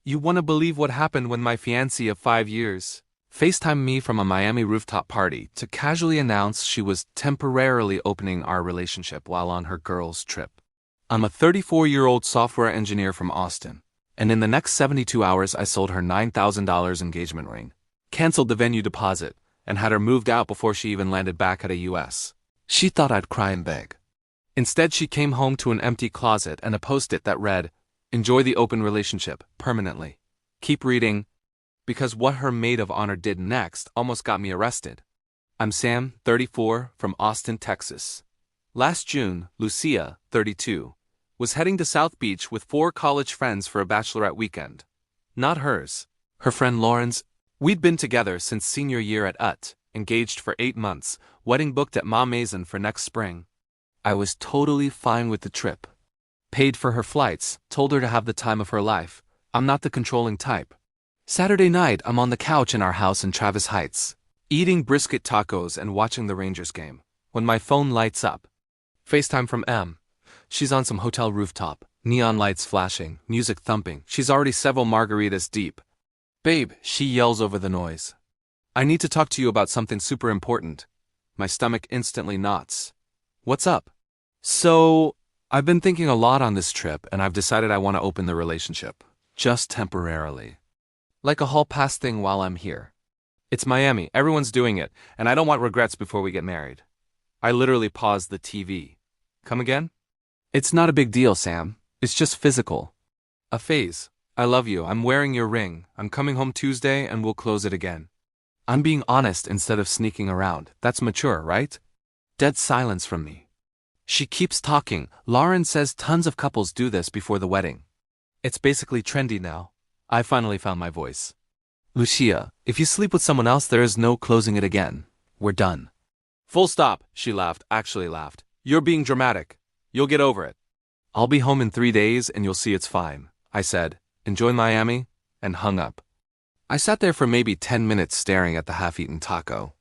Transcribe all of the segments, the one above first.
You wanna believe what happened when my fiancée of 5 years FaceTimed me from a Miami rooftop party to casually announce she was temporarily opening our relationship while on her girls' trip. I'm a 34-year-old software engineer from Austin, and in the next 72 hours I sold her $9,000 engagement ring, canceled the venue deposit, and had her moved out before she even landed back at a US. She thought I'd cry and beg. Instead, she came home to an empty closet and a post-it that read, "Enjoy the open relationship, permanently. Keep reading," because what her maid of honor did next almost got me arrested. I'm Sam, 34, from Austin, Texas. Last June, Lucia, 32, was heading to South Beach with 4 college friends for a bachelorette weekend. Not hers. Her friend Lauren's. We'd been together since senior year at UT, engaged for 8 months, wedding booked at Ma Maison for next spring. I was totally fine with the trip. Paid for her flights, told her to have the time of her life. I'm not the controlling type. Saturday night, I'm on the couch in our house in Travis Heights, eating brisket tacos and watching the Rangers game, when my phone lights up. FaceTime from M. She's on some hotel rooftop, neon lights flashing, music thumping. She's already several margaritas deep. "Babe," she yells over the noise. "I need to talk to you about something super important." My stomach instantly knots. "What's up?" "So, I've been thinking a lot on this trip and I've decided I want to open the relationship. Just temporarily. Like a hall pass thing while I'm here. It's Miami, everyone's doing it, and I don't want regrets before we get married." I literally paused the TV. "Come again?" "It's not a big deal, Sam. It's just physical. A phase. I love you, I'm wearing your ring, I'm coming home Tuesday and we'll close it again." I'm being honest instead of sneaking around. That's mature, right? Dead silence from me. She keeps talking. Lauren says tons of couples do this before the wedding. It's basically trendy now. I finally found my voice. "Lucia, if you sleep with someone else, there is no closing it again. We're done." "Full stop," she laughed, actually laughed. "You're being dramatic. You'll get over it." "I'll be home in 3 days and you'll see it's fine," I said. "Enjoy Miami," and hung up. I sat there for maybe 10 minutes staring at the half-eaten taco.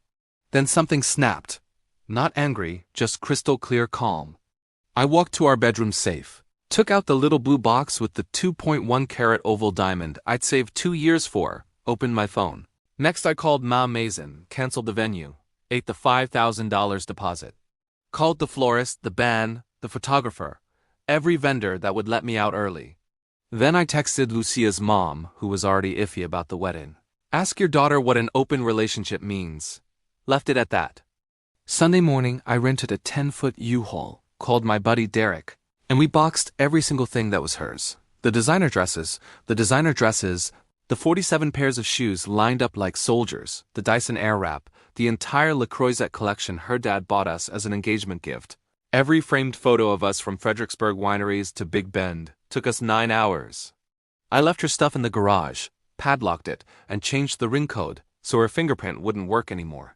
Then something snapped. Not angry, just crystal clear calm. I walked to our bedroom safe. Took out the little blue box with the 2.1 carat oval diamond I'd saved 2 years for, opened my phone. Next I called Ma Maison, canceled the venue, ate the $5,000 deposit. Called the florist, the band, the photographer, every vendor that would let me out early. Then I texted Lucia's mom, who was already iffy about the wedding. "Ask your daughter what an open relationship means." Left it at that. Sunday morning, I rented a 10-foot U-Haul, called my buddy Derek, and we boxed every single thing that was hers. The designer dresses, the 47 pairs of shoes lined up like soldiers, the Dyson Airwrap, the entire Le Croisette collection her dad bought us as an engagement gift. Every framed photo of us from Fredericksburg wineries to Big Bend took us 9 hours. I left her stuff in the garage, padlocked it, and changed the ring code so her fingerprint wouldn't work anymore.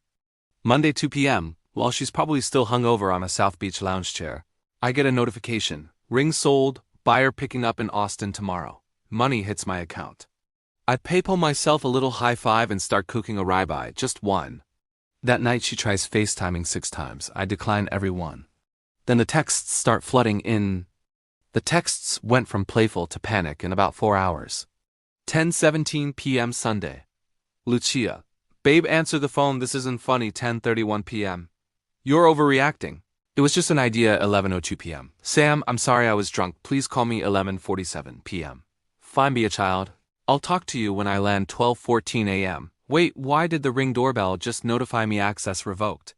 Monday 2 p.m., while she's probably still hungover on a South Beach lounge chair, I get a notification. "Ring sold, buyer picking up in Austin tomorrow." Money hits my account. I PayPal myself a little high five and start cooking a ribeye, just one. That night she tries FaceTiming 6 times. I decline every one. Then the texts start flooding in. The texts went from playful to panic in about 4 hours. 10:17 p.m. Sunday. "Lucia, babe, answer the phone, this isn't funny." 10:31 p.m. "You're overreacting." "It was just an idea." 11:02 p.m. "Sam, I'm sorry I was drunk. Please call me." 11:47 p.m. "Fine, be a child. I'll talk to you when I land." 12:14 a.m. "Wait, why did the Ring doorbell just notify me access revoked?"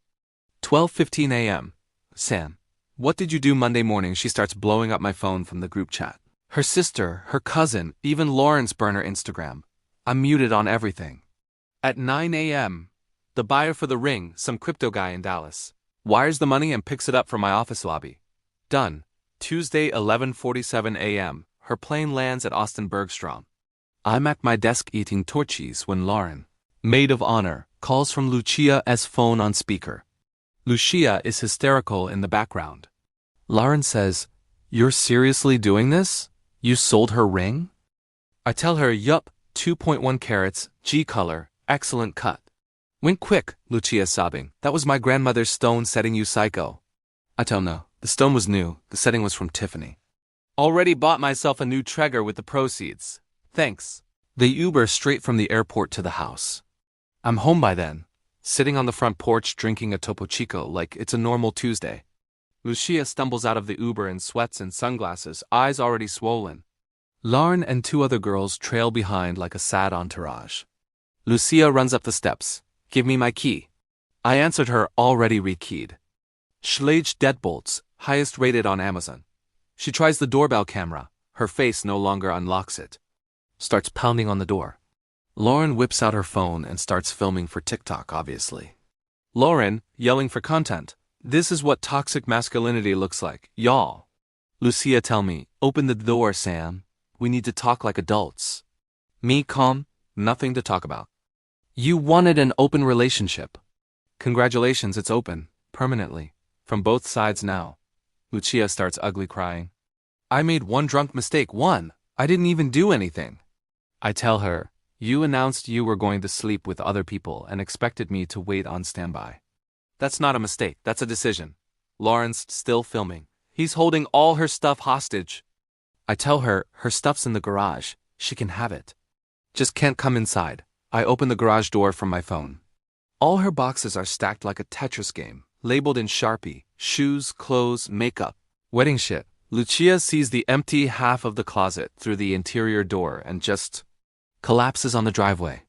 12:15 a.m. "Sam, what did you do Monday morning?" She starts blowing up my phone from the group chat. Her sister, her cousin, even Lauren's burner Instagram. I'm muted on everything. At 9 a.m., the buyer for the ring, some crypto guy in Dallas, wires the money and picks it up from my office lobby. Done. Tuesday 11:47 a.m. Her plane lands at Austin Bergstrom. I'm at my desk eating torchies when Lauren, maid of honor, calls from Lucia's phone on speaker. Lucia is hysterical in the background. Lauren says, "You're seriously doing this? You sold her ring?" I tell her, "Yup, 2.1 carats, G color, excellent cut." "Went quick," Lucia's sobbing. "That was my grandmother's stone setting, you psycho." I tell no, the stone was new, the setting was from Tiffany. Already bought myself a new Traeger with the proceeds. Thanks. The Uber straight from the airport to the house. I'm home by then, sitting on the front porch drinking a Topo Chico like it's a normal Tuesday. Lucia stumbles out of the Uber in sweats and sunglasses, eyes already swollen. Lauren and two other girls trail behind like a sad entourage. Lucia runs up the steps. Give me my key. I answered her, already rekeyed. Schlage deadbolts, highest rated on Amazon. She tries the doorbell camera. Her face no longer unlocks it. Starts pounding on the door. Lauren whips out her phone and starts filming for TikTok, obviously. Lauren, yelling for content. This is what toxic masculinity looks like, y'all. Lucia tell me, open the door, Sam. We need to talk like adults. Me calm, nothing to talk about. You wanted an open relationship. Congratulations, it's open, permanently, from both sides now. Lucia starts ugly crying. I made one drunk mistake, one. I didn't even do anything. I tell her, you announced you were going to sleep with other people and expected me to wait on standby. That's not a mistake, that's a decision. Lauren's still filming. He's holding all her stuff hostage. I tell her, her stuff's in the garage, she can have it. Just can't come inside. I open the garage door from my phone. All her boxes are stacked like a Tetris game, labeled in Sharpie, shoes, clothes, makeup, wedding shit. Lucia sees the empty half of the closet through the interior door and just collapses on the driveway.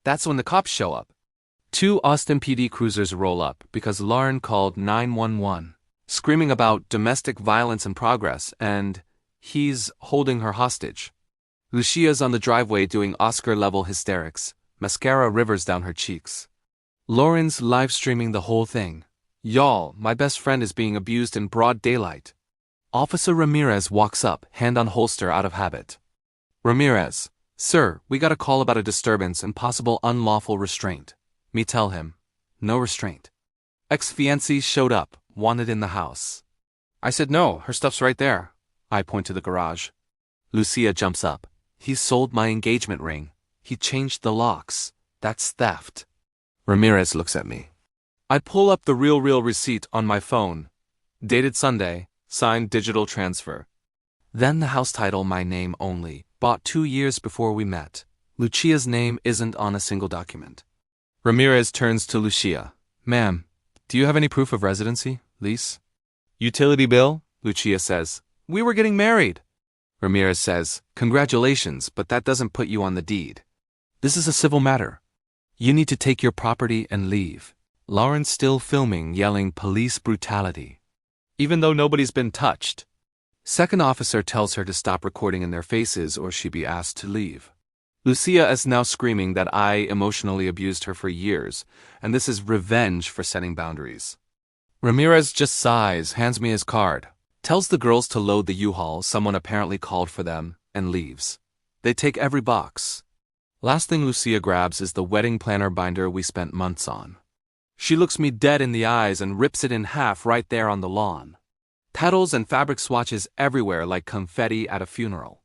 That's when the cops show up. 2 Austin PD cruisers roll up because Lauren called 911, screaming about domestic violence in progress and he's holding her hostage. Lucia's on the driveway doing Oscar-level hysterics, mascara rivers down her cheeks. Lauren's live streaming the whole thing. Y'all, my best friend is being abused in broad daylight. Officer Ramirez walks up, hand on holster out of habit. Ramirez, sir, we got a call about a disturbance and possible unlawful restraint. Me tell him, no restraint. Ex-fiancée showed up, wanted in the house. I said no, her stuff's right there. I point to the garage. Lucia jumps up. He sold my engagement ring. He changed the locks. That's theft. Ramirez looks at me. I pull up the real receipt on my phone. Dated Sunday, signed digital transfer. Then the house title, my name only, bought 2 years before we met. Lucia's name isn't on a single document. Ramirez turns to Lucia. Ma'am, do you have any proof of residency, lease? Utility bill? Lucia says. We were getting married. Ramirez says, congratulations, but that doesn't put you on the deed. This is a civil matter. You need to take your property and leave. Lauren's still filming, yelling police brutality. Even though nobody's been touched. Second officer tells her to stop recording in their faces or she'd be asked to leave. Lucia is now screaming that I emotionally abused her for years, and this is revenge for setting boundaries. Ramirez just sighs, hands me his card, tells the girls to load the U-Haul someone apparently called for them, and leaves. They take every box. Last thing Lucia grabs is the wedding planner binder we spent months on. She looks me dead in the eyes and rips it in half right there on the lawn. Petals and fabric swatches everywhere like confetti at a funeral.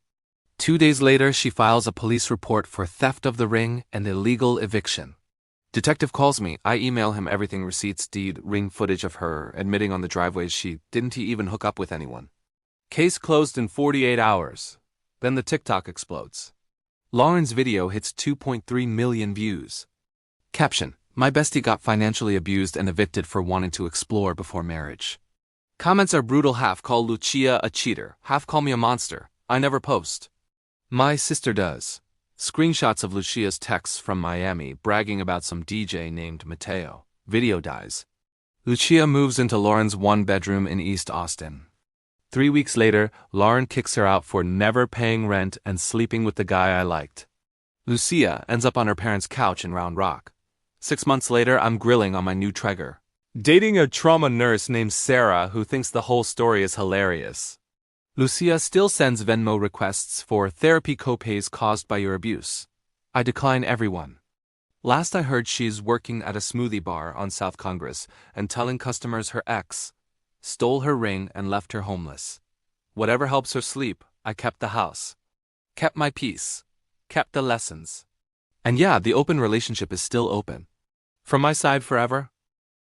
2 days later, she files a police report for theft of the ring and illegal eviction. Detective calls me. I email him everything, receipts, deed, ring footage of her admitting on the driveway she didn't even hook up with anyone. Case closed in 48 hours. Then the TikTok explodes. Lauren's video hits 2.3 million views. Caption, my bestie got financially abused and evicted for wanting to explore before marriage. Comments are brutal, half call Lucia a cheater, half call me a monster. I never post. My sister does. Screenshots of Lucia's texts from Miami bragging about some DJ named Mateo. Video dies. Lucia moves into Lauren's 1-bedroom in East Austin. 3 weeks later, Lauren kicks her out for never paying rent and sleeping with the guy I liked. Lucia ends up on her parents' couch in Round Rock. 6 months later, I'm grilling on my new Traeger. Dating a trauma nurse named Sarah who thinks the whole story is hilarious. Lucia still sends Venmo requests for therapy copays caused by your abuse. I decline everyone. Last I heard, she's working at a smoothie bar on South Congress and telling customers her ex stole her ring and left her homeless. Whatever helps her sleep, I kept the house. Kept my peace. Kept the lessons. And yeah, the open relationship is still open. From my side forever,